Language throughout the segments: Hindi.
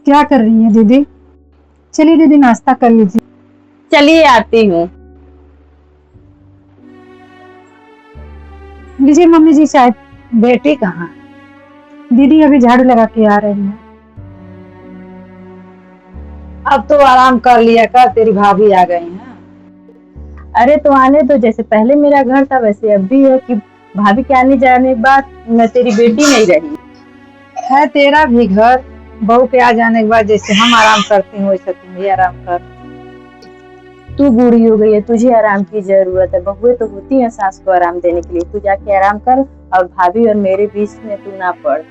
क्या कर रही है दीदी? चलिए दीदी नाश्ता कर लीजिए। चलिए आती हूँ। लीजिए मम्मी जी चाय। बेटी कहाँ? दीदी अभी झाड़ू लगा के आ रही हैं। अब तो आराम कर लिया कर, तेरी भाभी आ गई हैं। अरे तो आने तो, जैसे पहले मेरा घर था वैसे अब भी है कि भाभी के आने जाने के बाद मैं तेरी बेटी नहीं रही। है तेरा भी घर, बहू के आ जाने के बाद जैसे हम आराम करते हैं वैसे तुम भी आराम कर। तू बूढ़ी हो गई है, तुझे आराम की जरूरत है। बहुएं तो होती है सास को आराम देने के लिए। तू जाके आराम कर और भाभी और मेरे बीच में तू ना पड़।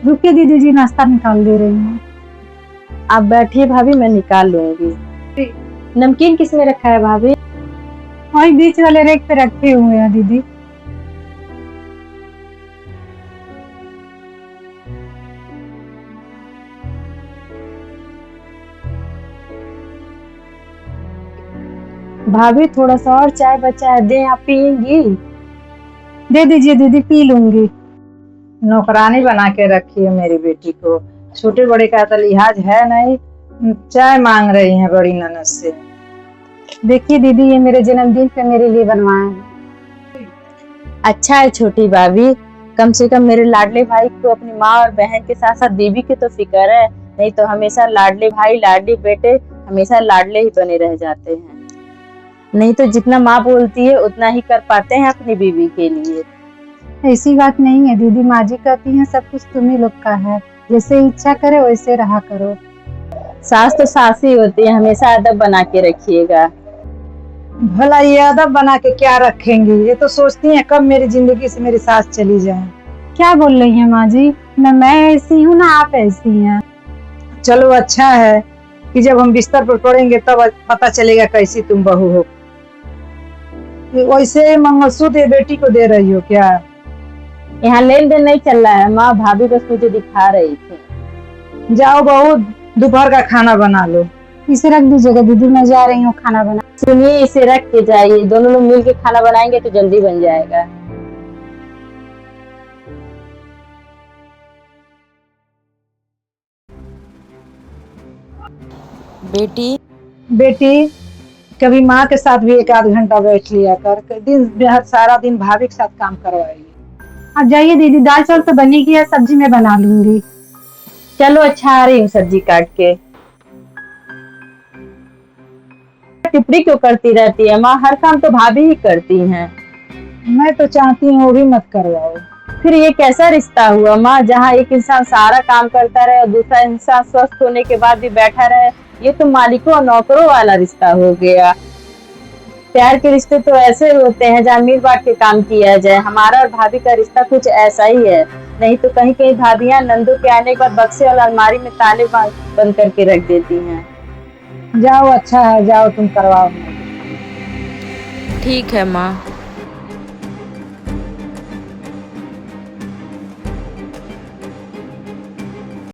रुकिए दीदी जी नाश्ता निकाल दे रही हूँ। आप बैठिए भाभी, मैं निकाल लूंगी। नमकीन किसने रखा है भाभी? वही बीच वाले रेक पे रखे हुए हैं दीदी। भाभी थोड़ा सा और चाय बचा है, दे आप पियेंगी? दे दीजिए दीदी, पी लूंगी। नौकरानी बना के रखी है मेरी बेटी को, छोटे बड़े का तो लिहाज है नहीं। चाय मांग रही है बड़ी ननद से। देखिए दीदी, ये मेरे जन्मदिन पे मेरे लिए बनवाए हैं। अच्छा है छोटी भाभी, कम से कम मेरे लाडले भाई को अपनी माँ और बहन के साथ साथ दीदी की तो फिक्र है। नहीं तो हमेशा लाडले भाई लाडली बेटे हमेशा लाडले ही बने रह जाते हैं। नहीं तो जितना माँ बोलती है उतना ही कर पाते हैं अपनी बीवी के लिए। ऐसी बात नहीं है दीदी, माँ जी कहती हैं सब कुछ तुम्ही लोग का है, जैसे इच्छा करे वैसे रहा करो। सास तो सास ही होती है, हमेशा अदब बना के रखिएगा। भला ये अदब बना के क्या रखेंगी? ये तो सोचती हैं कब मेरी जिंदगी से मेरी सास चली जाए। क्या बोल रही हैं माँ जी? न मैं ऐसी हूँ ना आप ऐसी हैं। चलो अच्छा है कि जब हम बिस्तर पर पड़ेंगे तब पता चलेगा कैसी तुम बहू हो। वैसे मंगलसूत्र बेटी को दे रही हो क्या? यहाँ लेन देन नहीं चल रहा है माँ, भाभी बस मुझे दिखा रही थी। जाओ बहू, दोपहर का खाना बना लो। इसे रख दीजिएगा दीदी, मैं जा रही हूँ खाना बना। सुनिए, इसे रख के जाइए, दोनों लोग मिल के खाना बनाएंगे तो जल्दी बन जाएगा। बेटी कभी माँ के साथ भी एक आध घंटा बैठ लिया कर, दिन सारा दिन भाभी के साथ काम करवाएगी। आप जाइए दीदी, दाल चावल तो बनेगी है, सब्जी मैं बना लूंगी। चलो अच्छा, आ रही हूँ सब्जी काट के। टिप्पणी क्यों करती रहती है माँ? हर काम तो भाभी ही करती हैं। मैं तो चाहती हूँ वो भी मत करवाओ। फिर ये कैसा रिश्ता हुआ माँ, जहाँ एक इंसान सारा काम करता रहे और दूसरा इंसान स्वस्थ होने के बाद भी बैठा रहे? ये तो मालिकों और नौकरों वाला रिश्ता हो गया। प्यार के रिश्ते तो ऐसे होते हैं जहाँ मिल बांट के काम किया जाए। हमारा और भाभी का रिश्ता कुछ ऐसा ही है। नहीं तो कहीं कहीं भाभियां नंदू के आने के बाद बक्से और अलमारी में ताले बंद करके रख देती हैं। जाओ अच्छा है, जाओ तुम करवाओ। ठीक है माँ।